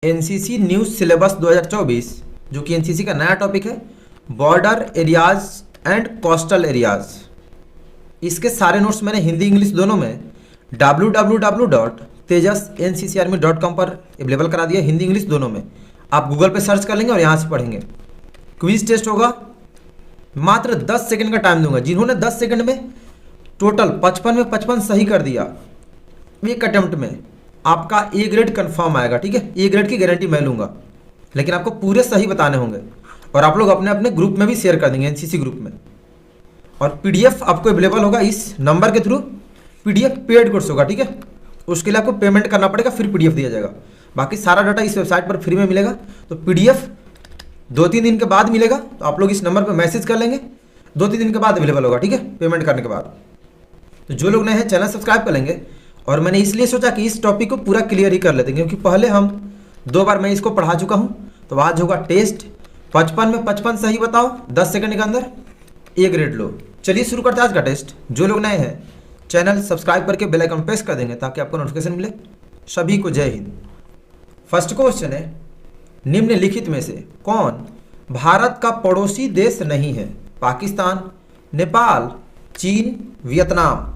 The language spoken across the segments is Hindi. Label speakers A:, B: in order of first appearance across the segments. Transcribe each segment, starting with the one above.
A: एनसीसी न्यूज़ सिलेबस 2024 जो कि एनसीसी का नया टॉपिक है, border areas and coastal areas. इसके सारे नोट्स मैंने हिंदी इंग्लिश दोनों में www.tejas.nccarmy.com पर अवेलेबल करा दिया, हिंदी इंग्लिश दोनों में। आप गूगल पे सर्च कर लेंगे और यहाँ से पढ़ेंगे। क्विज टेस्ट होगा, मात्र 10 सेकंड का टाइम दूंगा। जिन्होंने 10 सेकंड में टोटल 55 में 55 सही कर दिया, एक अटेम्प्ट में आपका ए ग्रेड कंफर्म आएगा। ठीक है, ए ग्रेड की गारंटी मैं लूँगा, लेकिन आपको पूरे सही बताने होंगे। और आप लोग अपने अपने ग्रुप में भी शेयर कर देंगे, एनसीसी ग्रुप में। और पीडीएफ आपको अवेलेबल होगा इस नंबर के थ्रू। पीडीएफ पेड कोर्स होगा, ठीक है, उसके लिए आपको पेमेंट करना पड़ेगा, फिर पीडीएफ दिया जाएगा। बाकी सारा डाटा इस वेबसाइट पर फ्री में मिलेगा। तो पीडीएफ 2-3 दिन के बाद मिलेगा, तो आप लोग इस नंबर पर मैसेज कर लेंगे, 2-3 दिन के बाद अवेलेबल होगा, ठीक है, पेमेंट करने के बाद। तो जो लोग नए हैं चैनल सब्सक्राइब कर लेंगे। और मैंने इसलिए सोचा कि इस टॉपिक को पूरा क्लियर ही कर लेते हैं, क्योंकि पहले हम 2 बार मैं इसको पढ़ा चुका हूँ। तो आज होगा टेस्ट, 55 में 55 सही बताओ 10 सेकंड के अंदर, ए ग्रेड लो। चलिए शुरू करते हैं आज का टेस्ट। जो लोग नए हैं चैनल सब्सक्राइब करके बेल आइकन प्रेस कर देंगे ताकि आपको नोटिफिकेशन मिले। सभी को जय हिंद। फर्स्ट क्वेश्चन है, निम्नलिखित में से कौन भारत का पड़ोसी देश नहीं है? पाकिस्तान, नेपाल, चीन, वियतनाम।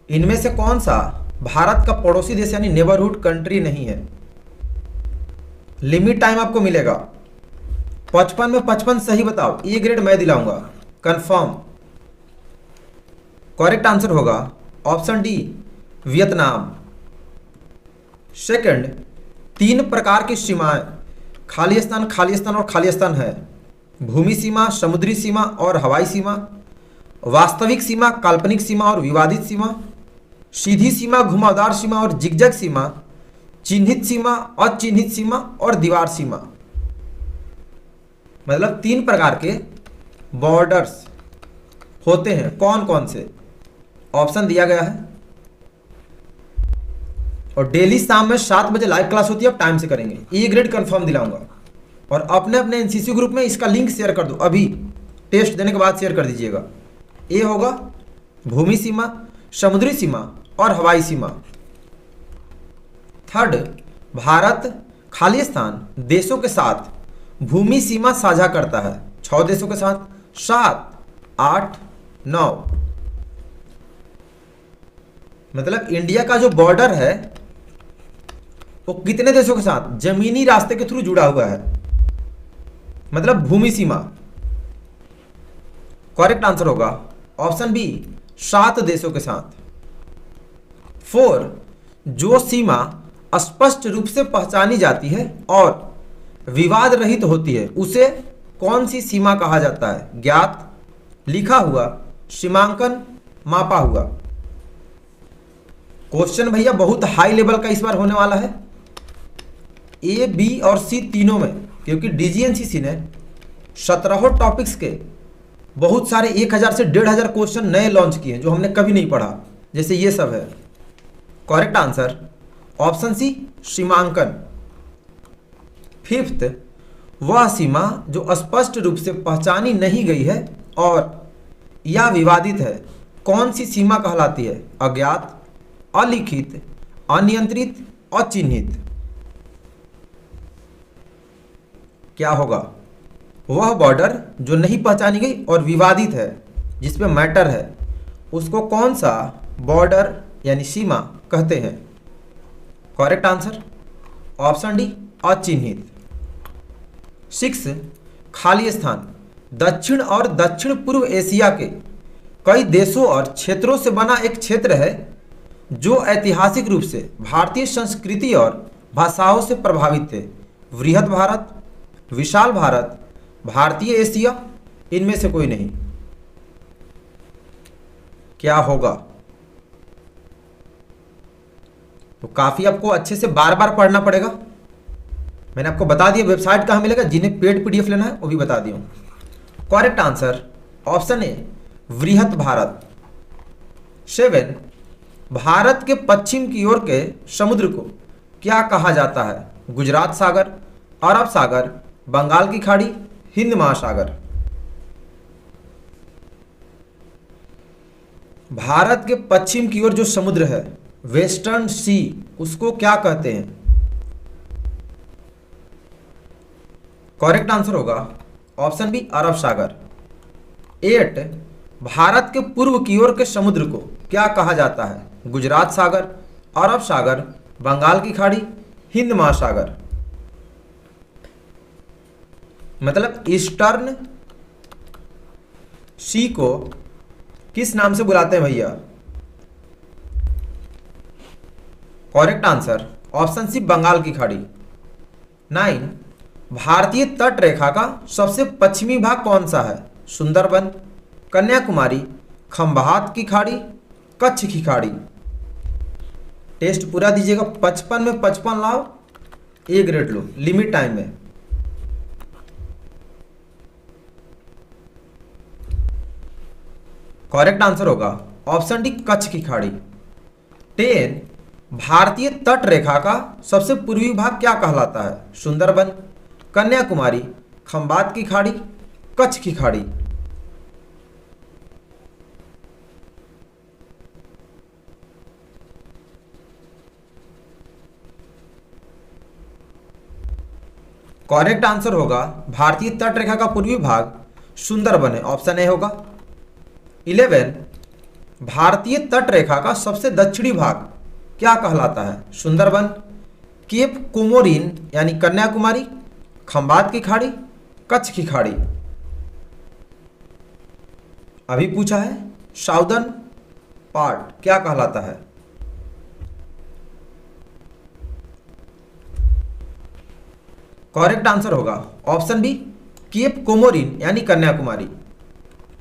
A: इनमें से कौन सा भारत का पड़ोसी देश यानी नेबरहुड कंट्री नहीं है? लिमिट टाइम आपको मिलेगा। 55 में 55 सही बताओ, ए ग्रेड मैं दिलाऊंगा कंफर्म। करेक्ट आंसर होगा ऑप्शन डी, वियतनाम। सेकंड, 3 प्रकार की सीमाएं खालिस्तान, खालिस्तान और खालिस्तान है। भूमि सीमा, समुद्री सीमा और हवाई सीमा, वास्तविक सीमा, काल्पनिक सीमा और विवादित सीमा, सीधी सीमा, घुमावदार सीमा और जिगजैग सीमा, चिन्हित सीमा, अचिन्हित सीमा और दीवार सीमा। मतलब 3 प्रकार के बॉर्डर्स होते हैं। कौन कौन से? ऑप्शन दिया गया है। और डेली शाम में 7 बजे लाइव क्लास होती है, अब टाइम से करेंगे। ए ग्रेड कंफर्म दिलाऊंगा। और अपने अपने एनसीसी ग्रुप में इसका लिंक शेयर कर दो, अभी टेस्ट देने के बाद शेयर कर दीजिएगा। ए होगा भूमि सीमा, समुद्री सीमा और हवाई सीमा। थर्ड, भारत खालिस्तान देशों के साथ भूमि सीमा साझा करता है। 6 देशों के साथ, 7, 8, 9। मतलब इंडिया का जो बॉर्डर है वो कितने देशों के साथ? जमीनी रास्ते के थ्रू जुड़ा हुआ है, मतलब भूमि सीमा। करेक्ट आंसर होगा ऑप्शन बी, 7 देशों के साथ। 4, जो सीमा स्पष्ट रूप से पहचानी जाती है और विवाद रहित होती है उसे कौन सी सीमा कहा जाता है? ज्ञात, लिखा हुआ, सीमांकन, मापा हुआ। क्वेश्चन भैया बहुत हाई लेवल का इस बार होने वाला है, ए, बी और सी तीनों में, क्योंकि डीजीएनसीसी ने 17 टॉपिक्स के बहुत सारे 1000 से 1500 क्वेश्चन नए लॉन्च किए हैं जो हमने कभी नहीं पढ़ा, जैसे ये सब है। करेक्ट आंसर ऑप्शन सी, सीमांकन। 5th, वह सीमा जो स्पष्ट रूप से पहचानी नहीं गई है और या विवादित है, कौन सी सीमा कहलाती है? अज्ञात, अलिखित, अनियंत्रित, अचिन्हित। क्या होगा? वह बॉर्डर जो नहीं पहचानी गई और विवादित है, जिस पे मैटर है, उसको कौन सा बॉर्डर यानी सीमा कहते हैं? करेक्ट आंसर ऑप्शन डी, अचिन्हित। 6, खालिस्तान दक्षिण और दक्षिण पूर्व एशिया के कई देशों और क्षेत्रों से बना एक क्षेत्र है जो ऐतिहासिक रूप से भारतीय संस्कृति और भाषाओं से प्रभावित थे। वृहद भारत, विशाल भारत, भारतीय एशिया, इनमें से कोई नहीं। क्या होगा? तो काफी आपको अच्छे से बार बार पढ़ना पड़ेगा। मैंने आपको बता दिया वेबसाइट कहां मिलेगा, जिन्हें पेड पीडीएफ लेना है वो भी बता दिया। करेक्ट आंसर ऑप्शन ए, वृहद भारत। 7, भारत के पश्चिम की ओर के समुद्र को क्या कहा जाता है? गुजरात सागर, अरब सागर, बंगाल की खाड़ी, हिंद महासागर। भारत के पश्चिम की ओर जो समुद्र है वेस्टर्न सी उसको क्या कहते हैं? करेक्ट आंसर होगा ऑप्शन बी अरब सागर। 8, भारत के पूर्व की ओर के समुद्र को क्या कहा जाता है? गुजरात सागर, अरब सागर, बंगाल की खाड़ी, हिंद महासागर। मतलब ईस्टर्न सी को किस नाम से बुलाते हैं भैया? Correct answer option C Bengal की खाड़ी। 9, भारतीय तट रेखा का सबसे पश्चिमी भाग कौन सा है? सुंदरबन, कन्याकुमारी, खंभात की खाड़ी, कच्छ की खाड़ी। टेस्ट पूरा दीजिएगा, 55 में 55 लाओ, A grade low limit time में। करेक्ट आंसर होगा ऑप्शन डी कच्छ की खाड़ी। 10, भारतीय तट रेखा का सबसे पूर्वी भाग क्या कहलाता है? सुंदरबन, कन्याकुमारी, खंभात की खाड़ी, कच्छ की खाड़ी। करेक्ट आंसर होगा भारतीय तट रेखा का पूर्वी भाग सुंदरबन है, ऑप्शन ए होगा। 11, भारतीय तट रेखा का सबसे दक्षिणी भाग क्या कहलाता है? सुंदरबन, केप कोमोरिन यानी कन्याकुमारी, खंभात की खाड़ी, कच्छ की खाड़ी। अभी पूछा है साउदर्न पार्ट क्या कहलाता है? करेक्ट आंसर होगा ऑप्शन बी केप कोमोरिन यानी कन्याकुमारी।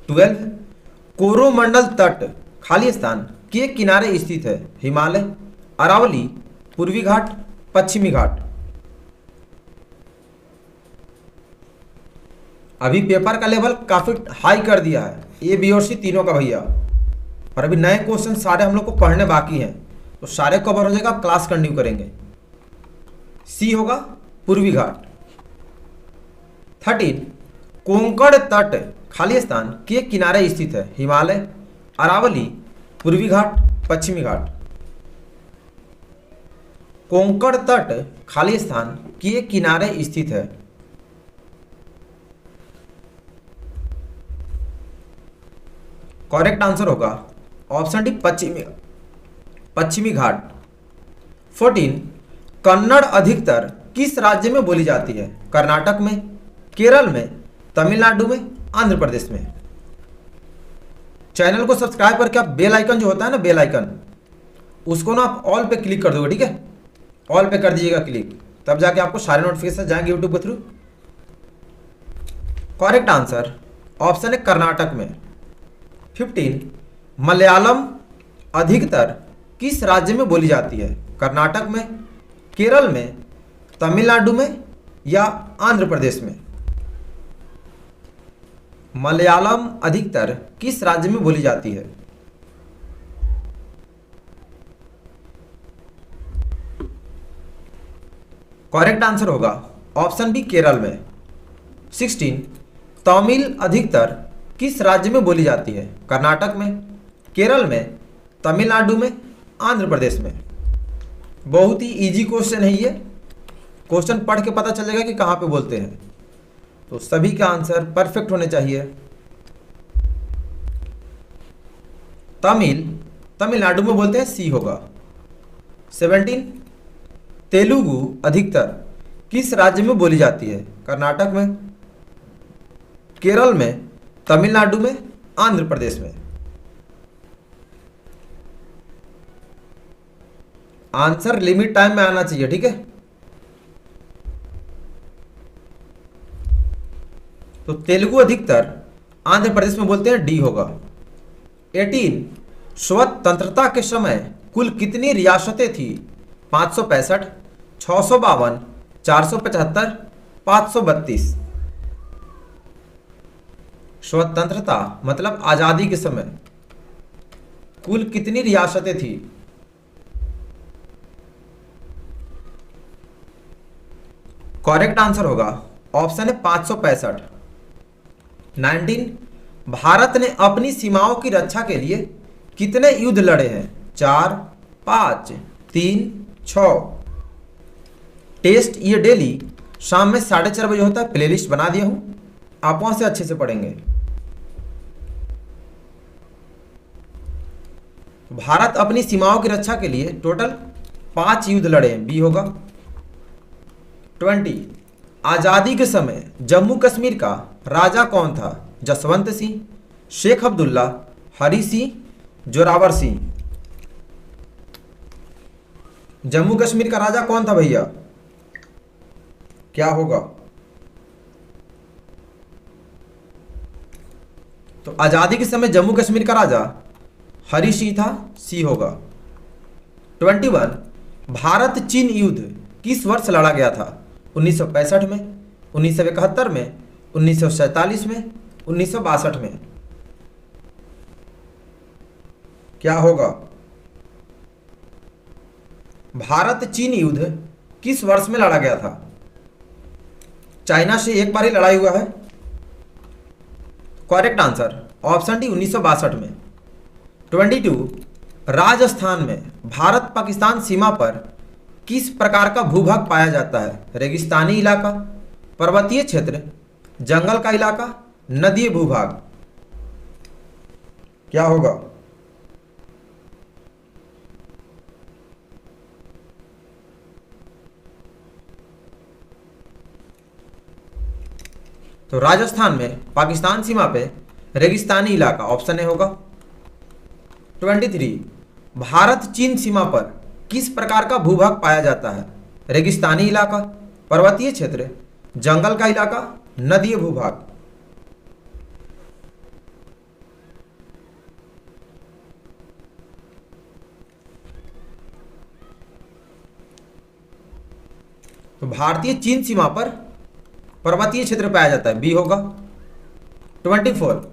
A: 12, कोरोमंडल तट खाली स्थान के किनारे स्थित है? हिमालय, अरावली, पूर्वी घाट, पश्चिमी घाट। अभी पेपर का लेवल काफी हाई कर दिया है, ए बी और सी तीनों का भैया, और अभी नए क्वेश्चन सारे हम लोग को पढ़ने बाकी हैं, तो सारे कवर हो जाएगा, आप क्लास कंटिन्यू करेंगे। सी होगा पूर्वी घाट। 13, कोंकण तट खाली स्थान के किनारे स्थित है? हिमालय, अरावली, पूर्वी घाट, पश्चिमी घाट। कोंकण तट खाली स्थान के किनारे स्थित है? करेक्ट आंसर होगा ऑप्शन डी पश्चिमी घाट। 14, कन्नड़ अधिकतर किस राज्य में बोली जाती है? कर्नाटक में, केरल में, तमिलनाडु में, आंध्र प्रदेश में। चैनल को सब्सक्राइब करके आप बेल आइकन जो होता है ना, बेल आइकन, उसको ना आप ऑल पे क्लिक कर दोगे, ठीक है? ऑल पे कर दीजिएगा क्लिक, तब जाके आपको सारे नोटिफिकेशन जाएंगे यूट्यूब के थ्रू। करेक्ट आंसर ऑप्शन है कर्नाटक में। 15, मलयालम अधिकतर किस राज्य में बोली जाती है? कर्नाटक में, केरल में, तमिलनाडु में या आंध्र प्रदेश में। मलयालम अधिकतर किस राज्य में बोली जाती है? करेक्ट आंसर होगा ऑप्शन बी केरल में। 16, तमिल अधिकतर किस राज्य में बोली जाती है? कर्नाटक में, केरल में, तमिलनाडु में, आंध्र प्रदेश में। बहुत ही इजी क्वेश्चन है ये, क्वेश्चन पढ़ के पता चलेगा कि कहाँ पे बोलते हैं, तो सभी का आंसर परफेक्ट होने चाहिए। तमिलनाडु में बोलते हैं, सी होगा। 17, तेलुगु अधिकतर किस राज्य में बोली जाती है? कर्नाटक में, केरल में, तमिलनाडु में, आंध्र प्रदेश में। आंसर लिमिट टाइम में आना चाहिए, ठीक है? तो तेलुगु अधिकतर आंध्र प्रदेश में बोलते हैं, डी होगा। 18, स्वतंत्रता के समय कुल कितनी रियासतें थी? 565, 652, 475, 532। स्वतंत्रता मतलब आजादी के समय कुल कितनी रियासतें थी? करेक्ट आंसर होगा ऑप्शन है 565। 19, भारत ने अपनी सीमाओं की रक्षा के लिए कितने युद्ध लड़े हैं? 4, 5 3 6। टेस्ट ये डेली शाम में 4:30 बजे होता है। प्लेलिस्ट बना दिया हूं, आप वहां से अच्छे से पढ़ेंगे। भारत अपनी सीमाओं की रक्षा के लिए टोटल 5 युद्ध लड़े हैं, बी होगा। 20 आजादी के समय जम्मू कश्मीर का राजा कौन था? जसवंत सिंह, शेख अब्दुल्ला, हरी सिंह, जोरावर सिंह। जम्मू कश्मीर का राजा कौन था भैया? क्या होगा? तो आजादी के समय जम्मू कश्मीर का राजा हरी सिंह था, सी होगा। 21 भारत चीन युद्ध किस वर्ष लड़ा गया था? 1965 में, 1971 में, 1947 में, 1962 में। क्या होगा? भारत चीन युद्ध किस वर्ष में लड़ा गया था? चाइना से एक बार ही लड़ाई हुआ है। करेक्ट आंसर ऑप्शन डी 1962 में। 22 राजस्थान में भारत पाकिस्तान सीमा पर किस प्रकार का भूभाग पाया जाता है? रेगिस्तानी इलाका, पर्वतीय क्षेत्र, जंगल का इलाका, नदीय भूभाग। क्या होगा? तो राजस्थान में पाकिस्तान सीमा पे रेगिस्तानी इलाका, ऑप्शन ए होगा। 23 भारत चीन सीमा पर किस प्रकार का भूभाग पाया जाता है? रेगिस्तानी इलाका, पर्वतीय क्षेत्र, जंगल का इलाका, नदीय भूभाग। तो भारतीय चीन सीमा पर पर्वतीय क्षेत्र पाया जाता है, बी होगा। 24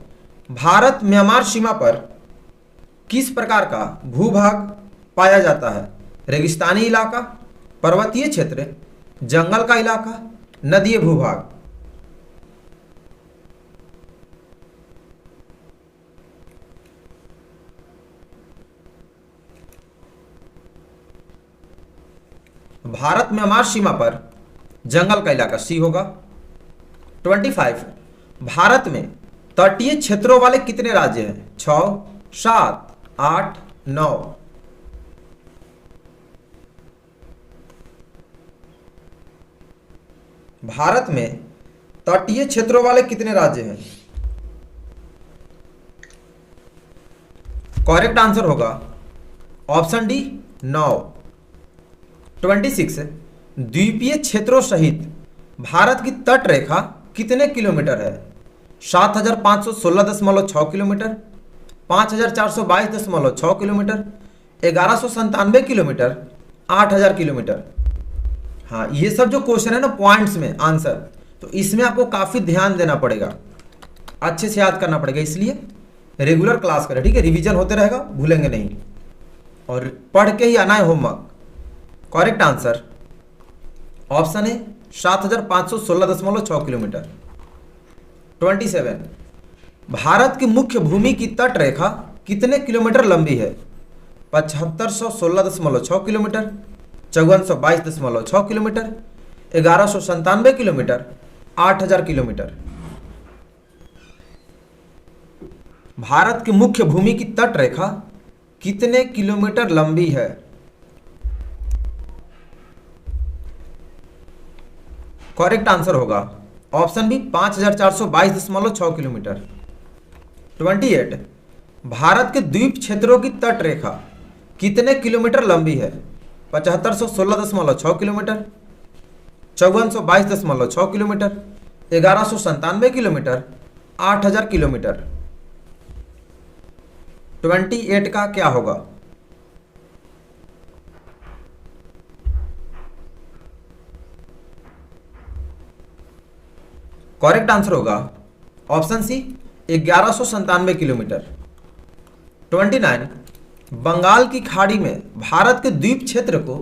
A: भारत म्यांमार सीमा पर किस प्रकार का भूभाग पाया जाता है? रेगिस्तानी इलाका, पर्वतीय क्षेत्र, जंगल का इलाका, नदीय भूभाग। भारत म्यांमार सीमा पर जंगल का इलाका, सी होगा। 25 भारत में तटीय क्षेत्रों वाले कितने राज्य हैं? 6, 7, 8, 9। भारत में तटीय क्षेत्रों वाले कितने राज्य हैं? करेक्ट आंसर होगा ऑप्शन डी 9। 26 द्वीपीय क्षेत्रों सहित भारत की तट रेखा कितने किलोमीटर है? 7516.6 किलोमीटर, 5422.6 किलोमीटर, 1197 किलोमीटर, 8000 किलोमीटर। हाँ, ये सब जो क्वेश्चन है ना पॉइंट्स में आंसर, तो इसमें आपको काफी ध्यान देना पड़ेगा, अच्छे से याद करना पड़ेगा। इसलिए रेगुलर क्लास करें, ठीक है? रिवीजन होते रहेगा, भूलेंगे नहीं, और पढ़ के ही आना है होमवर्क। करेक्ट आंसर ऑप्शन है 7516.6 किलोमीटर। 27 भारत की मुख्य भूमि की तट रेखा कितने किलोमीटर लंबी है? 7516.6 kilometre, 5422.6 kilometre, 1197 kilometre, 8000 kilometre. Bharat की मुख्य भूमि की तट रेखा कितने किलोमीटर लंबी है? करेक्ट आंसर होगा ऑप्शन बी 5422.6 किलोमीटर। 28 भारत के द्वीप क्षेत्रों की तट रेखा कितने किलोमीटर लंबी है? 7516.6 किलोमीटर, 5422.6 किलोमीटर, 1197 किलोमीटर, 8000 किलोमीटर। 28 का क्या होगा? करेक्ट आंसर होगा ऑप्शन सी 1197 किलोमीटर। 29 बंगाल की खाड़ी में भारत के द्वीप क्षेत्र को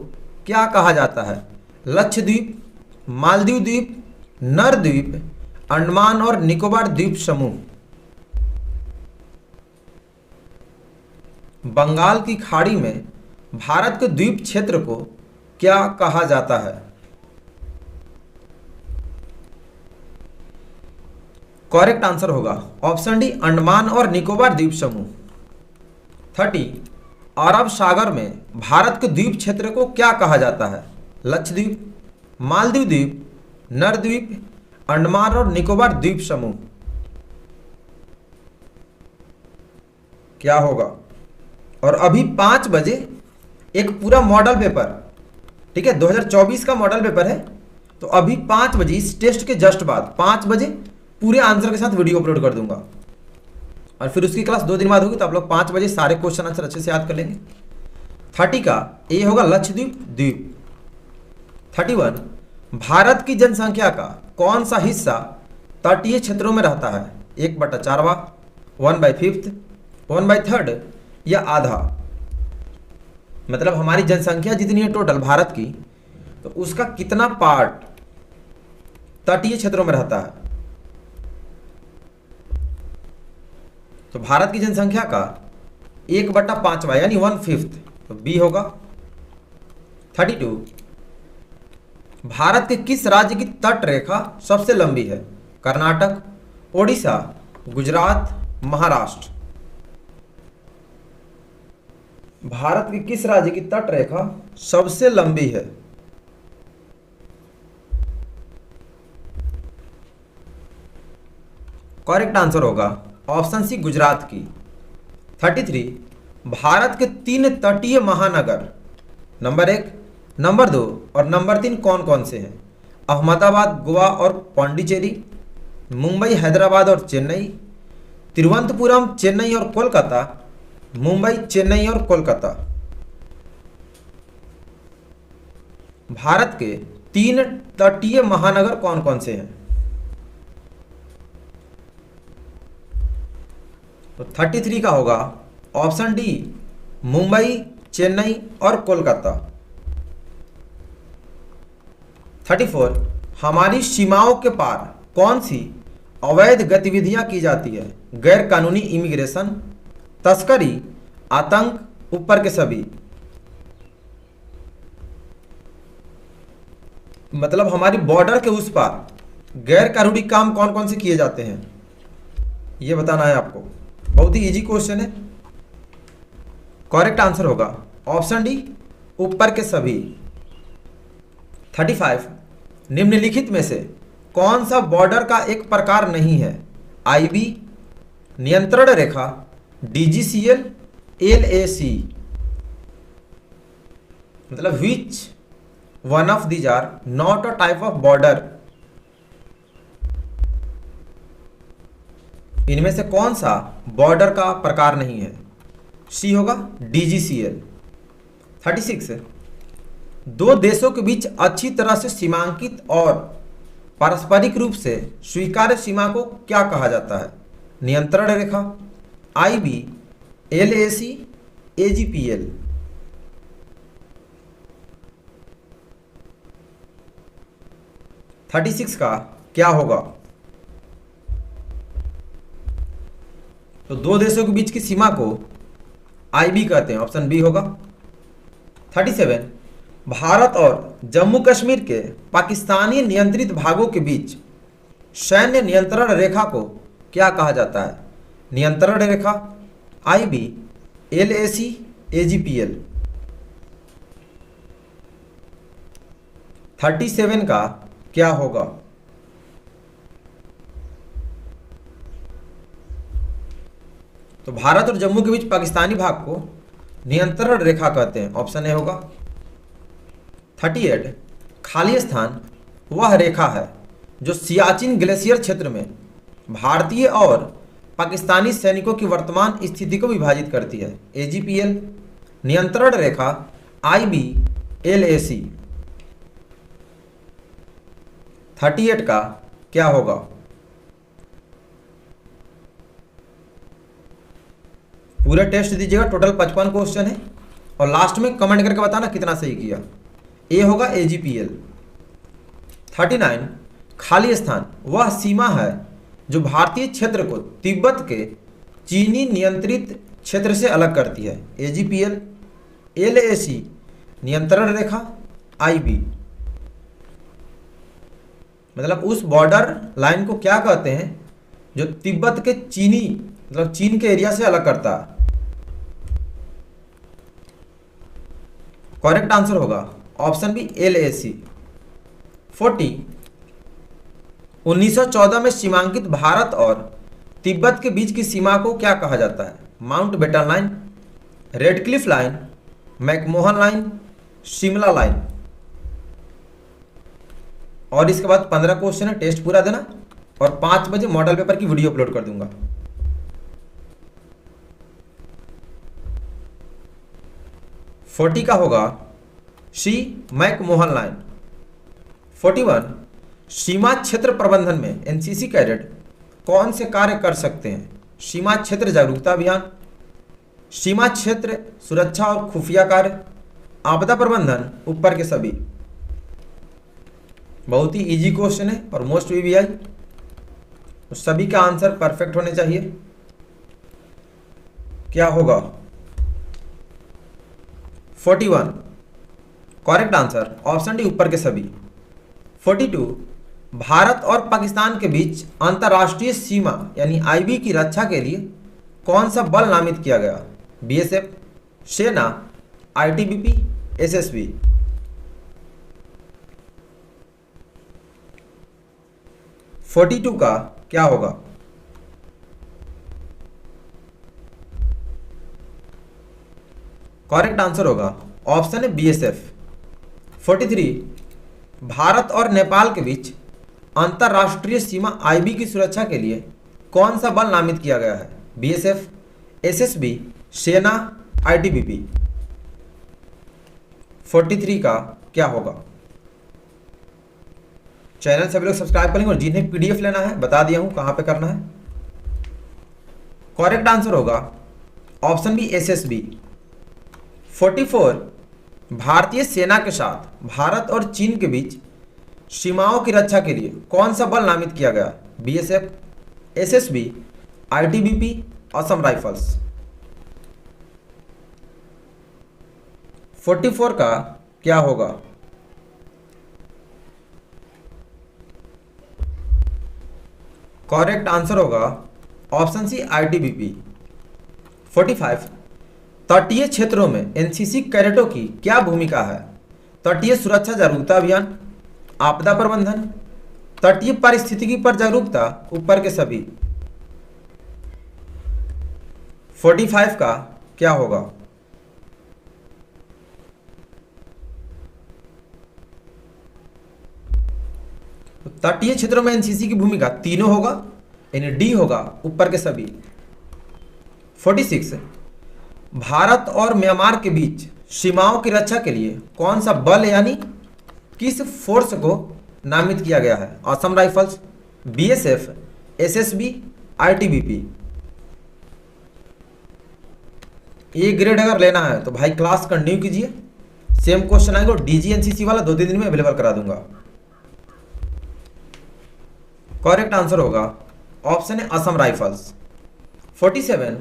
A: क्या कहा जाता है? लक्षद्वीप, मालदीव द्वीप, नर द्वीप, अंडमान और निकोबार द्वीप समूह। बंगाल की खाड़ी में भारत के द्वीप क्षेत्र को क्या कहा जाता है? करेक्ट आंसर होगा ऑप्शन डी, अंडमान और निकोबार द्वीप समूह। 30, अरब सागर में भारत के द्वीप क्षेत्र को क्या कहा जाता है? लक्षद्वीप, मालदीव द्वीप, नरद्वीप, अंडमान और निकोबार द्वीप समूह। क्या होगा? और अभी 5 बजे एक पूरा मॉडल पेपर, ठीक है, 2024 का मॉडल पेपर है, तो अभी 5 बजे इस टेस्ट के जस्ट बाद 5 बजे पूरे आंसर के साथ वीडियो अपलोड कर दूंगा, और फिर उसकी क्लास 2 दिन बाद होगी, तो आप लोग 5 बजे सारे क्वेश्चन आंसर अच्छे से याद कर लेंगे। 30 का ए होगा लक्षद्वीप द्वीप। 31, भारत की जनसंख्या का कौन सा हिस्सा तटीय क्षेत्रों में रहता है? 1/4, 1/5, 1/3 या आधा? मतलब हमारी जनसंख्या जितनी है टोटल भारत की, तो उसका कितना पार्ट तटीय क्षेत्रों में रहता है? तो भारत की जनसंख्या का 1/5 यानी 1/5, तो बी होगा। 32, भारत के किस राज्य की तट रेखा सबसे लंबी है? कर्नाटक, ओडिशा, गुजरात, महाराष्ट्र। भारत की किस राज्य की तट रेखा सबसे लंबी है? करेक्ट आंसर होगा ऑप्शन सी, गुजरात की। 33, भारत के 3 तटीय महानगर नंबर 1, नंबर 2 और नंबर 3 कौन कौन से हैं? अहमदाबाद, गोवा और पांडिचेरी, मुंबई, हैदराबाद और चेन्नई, तिरुवनंतपुरम, चेन्नई और कोलकाता, मुंबई, चेन्नई और कोलकाता। भारत के 3 तटीय महानगर कौन कौन से हैं? तो 33 का होगा ऑप्शन डी, मुंबई, चेन्नई और कोलकाता। 34, हमारी सीमाओं के पार कौन सी अवैध गतिविधियां की जाती है? गैर कानूनी इमिग्रेशन, तस्करी, आतंक, ऊपर के सभी। मतलब हमारी बॉर्डर के उस पार गैर कानूनी काम कौन कौन से किए जाते हैं, यह बताना है आपको। बहुत ही इजी क्वेश्चन है। करेक्ट आंसर होगा ऑप्शन डी, ऊपर के सभी। 35, निम्नलिखित में से कौन सा बॉर्डर का एक प्रकार नहीं है? आईबी, नियंत्रण रेखा, डीजीसीएल, एलएसी। मतलब which one of these are not a type of border. इनमें से कौन सा बॉर्डर का प्रकार नहीं है? सी होगा डीजीसीएल। 36, दो देशों के बीच अच्छी तरह से सीमांकित और पारस्परिक रूप से स्वीकार्य सीमा को क्या कहा जाता है? नियंत्रण रेखा, आईबी, एलएसी, एजीपीएल। का 36 का क्या होगा? तो दो देशों के बीच की सीमा को आईबी कहते हैं, ऑप्शन बी होगा। 37, भारत और जम्मू कश्मीर के पाकिस्तानी नियंत्रित भागों के बीच सैन्य नियंत्रण रेखा को क्या कहा जाता है? नियंत्रण रेखा, आईबी, एलएसी, एजीपीएल। 37 का क्या होगा? तो भारत और जम्मू के बीच पाकिस्तानी भाग को नियंत्रण रेखा कहते हैं, ऑप्शन ए होगा। 38, खाली स्थान वह रेखा है जो सियाचिन ग्लेशियर क्षेत्र में भारतीय और पाकिस्तानी सैनिकों की वर्तमान स्थिति को विभाजित करती है। एजीपीएल, नियंत्रण रेखा, आईबी, एलएसी। 38 का क्या होगा? पूरा टेस्ट दीजिएगा, टोटल 55 क्वेश्चन है, और लास्ट में कमेंट करके बताना कितना सही किया। ए होगा एजीपीएल। 39, खाली स्थान वह सीमा है जो भारतीय क्षेत्र को तिब्बत के चीनी नियंत्रित क्षेत्र से अलग करती है। एजीपीएल, LAC नियंत्रण रेखा, IB मतलब उस बॉर्डर लाइन को क्या कहते हैं जो तिब्बत के चीनी मतलब चीन के एरिया से अलग करता है। करेक्ट आंसर होगा ऑप्शन बी LAC। 40 1914 में सीमांकित भारत और तिब्बत के बीच की सीमा को क्या कहा जाता है? Mountbatten line, Radcliffe line, McMahon line, Shimla line. और इसके बाद 15 क्वेश्चन है, टेस्ट पूरा देना और 5 बजे मॉडल पेपर की वीडियो अपलोड कर दूंगा। फोर्टी का होगा सी मैकमोहन लाइन। 41 सीमा क्षेत्र प्रबंधन में एनसीसी कैडेट कौन से कार्य कर सकते हैं? सीमा क्षेत्र जागरूकता अभियान, सीमा क्षेत्र सुरक्षा और खुफिया कार्य, आपदा प्रबंधन, ऊपर के सभी। बहुत ही इजी क्वेश्चन है और मोस्ट VVI, तो सभी का आंसर परफेक्ट होने चाहिए। क्या होगा? 41 करेक्ट आंसर ऑप्शन डी, ऊपर के सभी। 42 भारत और पाकिस्तान के बीच अंतर्राष्ट्रीय सीमा यानी IB की रक्षा के लिए कौन सा बल नामित किया गया? BSF, सेना, ITBP, SSB। फोर्टी टू का क्या होगा? करेक्ट आंसर होगा ऑप्शन है BSF। 43 भारत और नेपाल के बीच अंतर्राष्ट्रीय सीमा IB की सुरक्षा के लिए कौन सा बल नामित किया गया है? BSF, SSB, सेना, ITBP। 43 का क्या होगा? चैनल सभी लोग सब्सक्राइब करेंगे और जिन्हें PDF लेना है बता दिया हूं कहां पे करना है। करेक्ट आंसर होगा ऑप्शन बी SSB। 44 भारतीय सेना के साथ भारत और चीन के बीच सीमाओं की रक्षा के लिए कौन सा बल नामित किया गया? BSF, SSB, ITBP, Assam rifles. 44 का क्या होगा? करेक्ट आंसर होगा ऑप्शन सी ITBP। 45 तटीय क्षेत्रों में एनसीसी कैडेटों की क्या भूमिका है? तटीय सुरक्षा जागरूकता अभियान, आपदा प्रबंधन, तटीय पारिस्थितिकी पर जागरूकता, ऊपर के सभी। 45 का क्या होगा? तटीय क्षेत्रों में एनसीसी की भूमिका तीनों होगा यानी डी होगा, ऊपर के सभी। 46 भारत और म्यांमार के बीच सीमाओं की रक्षा के लिए कौन सा बल यानी किस फोर्स को नामित किया गया है? Assam rifles, BSF, SSB, ITBP। A grade अगर लेना है तो भाई क्लास कंटिन्यू कीजिए, सेम क्वेश्चन आएगा और DG NCC वाला 2-3 दिन में अवेलेबल करा दूंगा। करेक्ट आंसर होगा ऑप्शन है असम राइफल्स। 47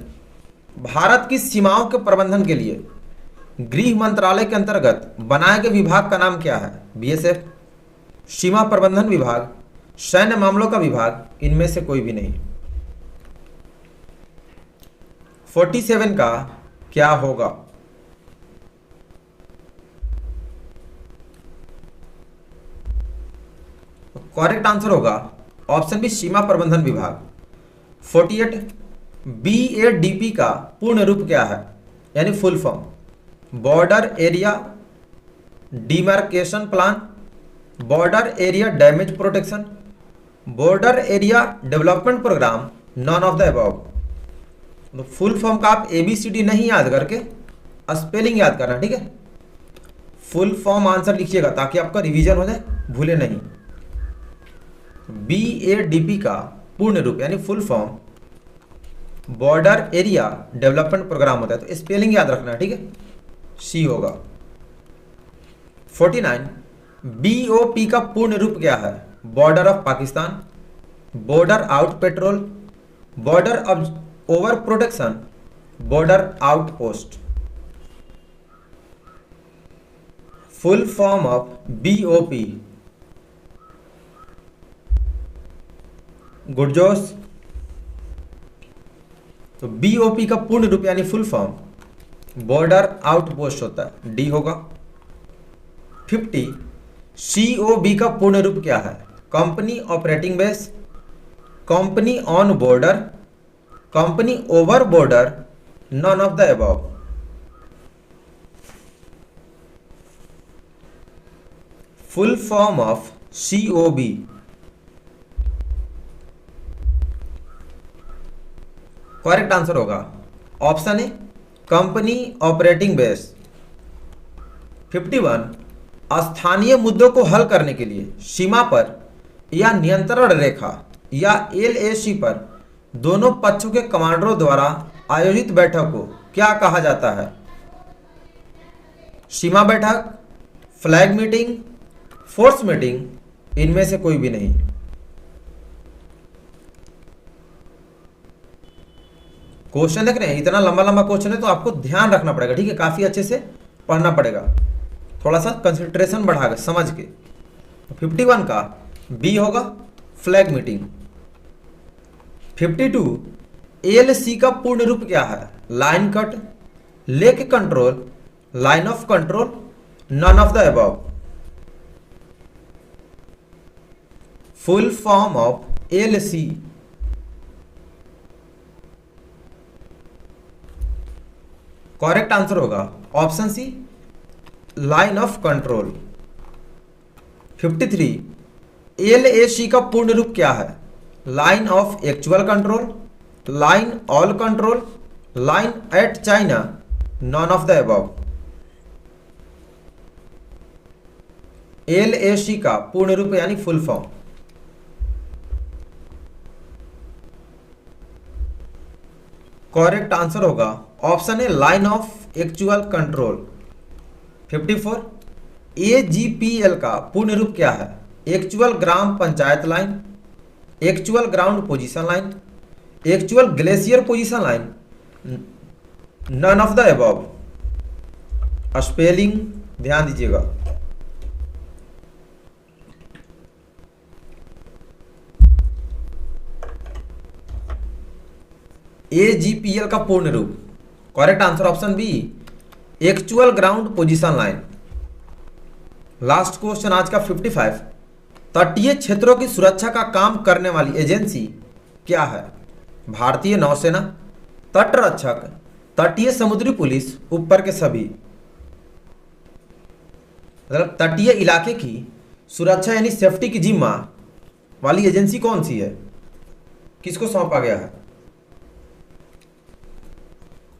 A: भारत की सीमाओं के प्रबंधन के लिए गृह मंत्रालय के अंतर्गत बनाए गए विभाग का नाम क्या है? BSF, सीमा प्रबंधन विभाग, सैन्य मामलों का विभाग, इनमें से कोई भी नहीं। 47 का क्या होगा? करेक्ट आंसर होगा ऑप्शन बी सीमा प्रबंधन विभाग। 48 BADP का पूर्ण रूप क्या है यानी full form? Border area demarcation plan, border area damage protection, border area development programme, none of the above. तो फुल फॉर्म का आप ABCD नहीं याद करके स्पेलिंग याद करना, ठीक है? फुल फॉर्म आंसर लिखिएगा ताकि आपका रिवीजन हो जाए, भूले नहीं। BADP का पूर्ण रूप यानी full form border area development programme होता है, तो स्पेलिंग याद रखना, ठीक है? C होगा। 49 BOP का पूर्ण रूप क्या है? Border of Pakistan, border out petrol, border over protection, border out post. Full form of BOP, good जोश। तो BOP का पूर्ण रूप यानी फुल फॉर्म बॉर्डर आउटपोस्ट होता है, डी होगा। 50 COB का पूर्ण रूप क्या है? Company operating base, company on border, company over border, none of the above. Full form of COB, correct answer होगा option A company operating base. 51 स्थानीय मुद्दों को हल करने के लिए सीमा पर या नियंत्रण रेखा या LAC पर दोनों पक्षों के कमांडरों द्वारा आयोजित बैठक को क्या कहा जाता है? सीमा बैठक, फ्लैग मीटिंग, फोर्स मीटिंग, इनमें से कोई भी नहीं। क्वेश्चन देख रहे हैं, इतना लंबा लंबा क्वेश्चन है तो आपको ध्यान रखना पड़ेगा, ठीक है, काफी अच्छे से पढ़ना पड़ेगा, थोड़ा सा कंसंट्रेशन बढ़ा कर समझ के। 51 का बी होगा फ्लैग मीटिंग। 52 LC का पूर्ण रूप क्या है? Line cut, lake control, line of control, none of the above. Full form of LC, correct answer होगा option C line of control. 53 LAC का पूर्ण रूप क्या है? Line of actual control, line all control, line at China, none of the above. LAC का पूर्ण रूप यानी फुल फॉर्म, करेक्ट आंसर होगा ऑप्शन है line of actual control. 54 AGPL का पूर्ण रूप क्या है? Actual gram panchayat line, actual ground position line, actual glacier position line, none of the above. Spelling ध्यान दीजिएगा। AGPL का पूर्ण रूप, correct answer option B actual ground position line. Last question आज का 55 तटीय क्षेत्रों की सुरक्षा का काम करने वाली एजेंसी क्या है? भारतीय नौसेना, तटरक्षक, तटीय समुद्री पुलिस, ऊपर के सभी। मतलब तटीय इलाके की सुरक्षा यानी सेफ्टी की जिम्मा वाली एजेंसी कौन सी है? किसको सौंपा गया है?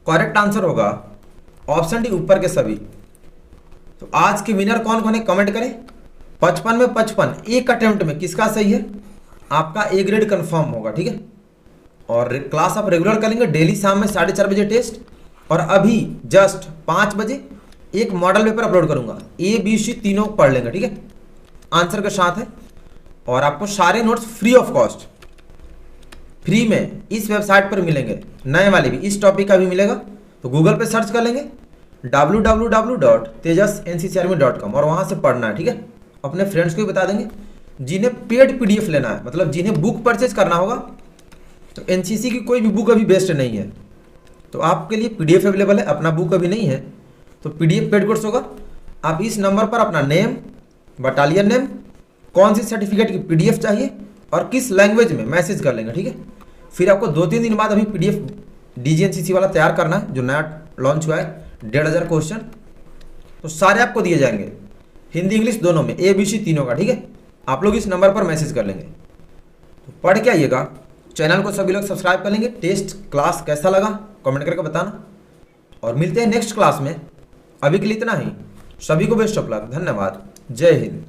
A: करेक्ट आंसर होगा ऑप्शन डी ऊपर के सभी। तो आज के विनर कौन कौन है कमेंट करें। 55 में 55 एक अटेम्प्ट में किसका सही है? आपका A ग्रेड कंफर्म होगा, ठीक है। और क्लास आप रेगुलर करेंगे डेली शाम में 4:30 बजे टेस्ट, और अभी जस्ट 5 बजे एक मॉडल पेपर अपलोड करूंगा, ABC तीनों पढ़ लेंगे, ठीक है, आंसर के साथ है। और आपको सारे notes free of cost free में इस वेबसाइट पर मिलेंगे, नए वाले भी, इस टॉपिक का भी मिलेगा। तो गूगल पे सर्च कर लेंगे www.tejasnccarmy.com और वहाँ से पढ़ना है, ठीक है। अपने फ्रेंड्स को भी बता देंगे जिन्हें पेड PDF लेना है, मतलब जिन्हें बुक परचेज करना होगा। तो NCC की कोई भी बुक अभी बेस्ट नहीं है, तो आपके लिए PDF अवेलेबल है, अपना बुक अभी नहीं है तो PDF पेड कोर्स होगा। आप इस नंबर पर अपना नेम, बटालियन नेम, कौन सी सर्टिफिकेट की PDF चाहिए और किस लैंग्वेज में मैसेज कर लेंगे, ठीक है। फिर आपको 2-3 दिन बाद अभी PDF DGNCC वाला तैयार करना है जो नया लॉन्च हुआ है, 1500 क्वेश्चन, तो सारे आपको दिए जाएंगे, हिंदी इंग्लिश दोनों में, ABC तीनों का, ठीक है। आप लोग इस नंबर पर मैसेज कर लेंगे। तो पढ़ के आइएगा, चैनल को सभी लोग सब्सक्राइब कर लेंगे। टेस्ट क्लास कैसा लगा कमेंट करके बताना, और मिलते हैं नेक्स्ट क्लास में। अभी के लिए इतना ही, सभी को बेस्ट ऑफ लक, धन्यवाद, जय हिंद।